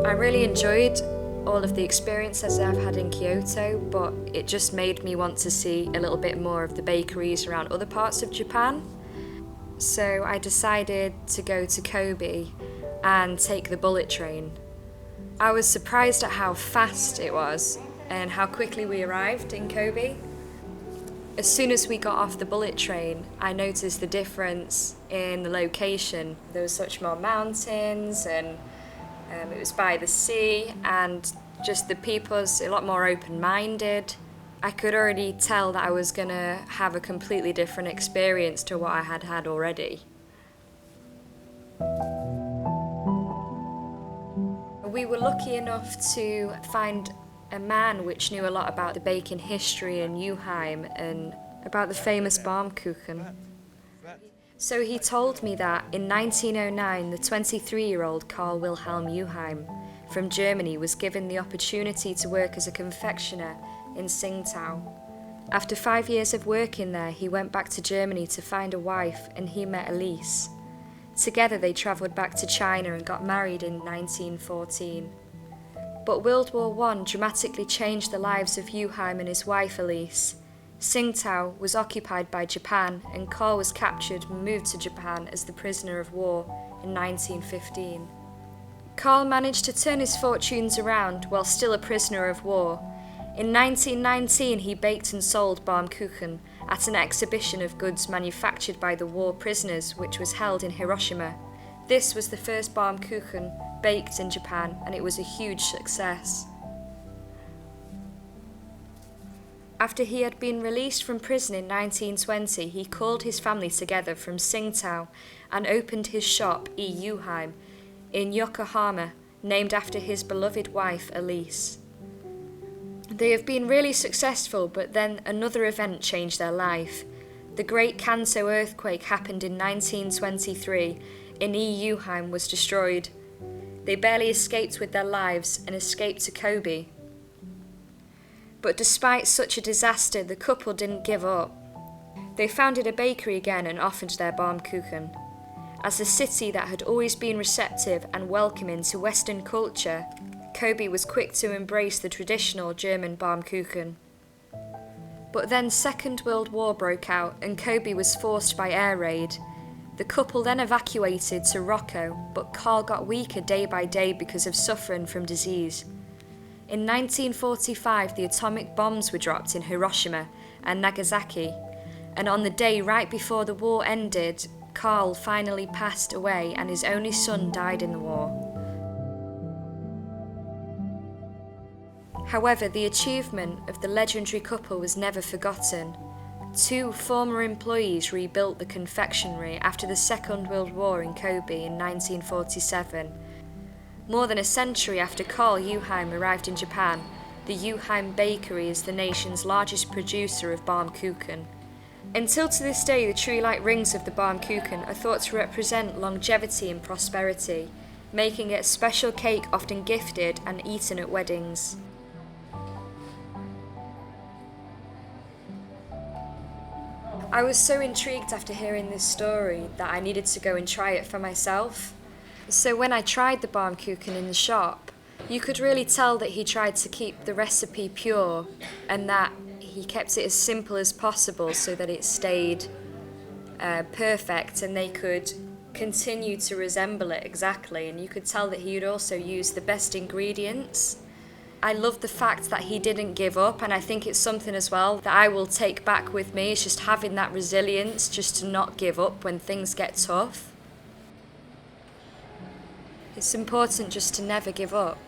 I really enjoyed all of the experiences I've had in Kyoto, but it just made me want to see a little bit more of the bakeries around other parts of Japan. So I decided to go to Kobe and take the bullet train. I was surprised at how fast it was and how quickly we arrived in Kobe. As soon as we got off the bullet train, I noticed the difference in the location. There was such more mountains and it was by the sea, and just the people's a lot more open-minded. I could already tell that I was going to have a completely different experience to what I had had already. We were lucky enough to find a man which knew a lot about the baking history in Juchheim and about the famous baumkuchen. So he told me that in 1909, the 23-year-old Karl Wilhelm Juchheim from Germany was given the opportunity to work as a confectioner in Tsingtao. After 5 years of working there, he went back to Germany to find a wife, and he met Elise. Together they travelled back to China and got married in 1914. But World War I dramatically changed the lives of Juchheim and his wife Elise. Tsingtao was occupied by Japan, and Karl was captured and moved to Japan as the prisoner of war in 1915. Karl managed to turn his fortunes around while still a prisoner of war. In 1919 he baked and sold baumkuchen at an exhibition of goods manufactured by the war prisoners which was held in Hiroshima. This was the first baumkuchen baked in Japan, and it was a huge success. After he had been released from prison in 1920, he called his family together from Tsingtao and opened his shop, E. Juchheim, in Yokohama, named after his beloved wife, Elise. They have been really successful, but then another event changed their life. The Great Kanto earthquake happened in 1923, and E. Juchheim was destroyed. They barely escaped with their lives and escaped to Kobe. But despite such a disaster, the couple didn't give up. They founded a bakery again and offered their baumkuchen. As a city that had always been receptive and welcoming to Western culture, Kobe was quick to embrace the traditional German baumkuchen. But then Second World War broke out and Kobe was forced by air raid. The couple then evacuated to Rocco, but Karl got weaker day by day because of suffering from disease. In 1945, the atomic bombs were dropped in Hiroshima and Nagasaki, and on the day right before the war ended, Karl finally passed away and his only son died in the war. However, the achievement of the legendary couple was never forgotten. 2 former employees rebuilt the confectionery after the Second World War in Kobe in 1947. More than a century after Karl Juchheim arrived in Japan, the Juchheim bakery is the nation's largest producer of baumkuchen. Until to this day, the tree-like rings of the baumkuchen are thought to represent longevity and prosperity, making it a special cake often gifted and eaten at weddings. I was so intrigued after hearing this story that I needed to go and try it for myself. So when I tried the baumkuchen in the shop, you could really tell that he tried to keep the recipe pure and that he kept it as simple as possible so that it stayed perfect and they could continue to resemble it exactly. And you could tell that he would also use the best ingredients. I love the fact that he didn't give up, and I think it's something as well that I will take back with me. It's just having that resilience, just to not give up when things get tough. It's important just to never give up.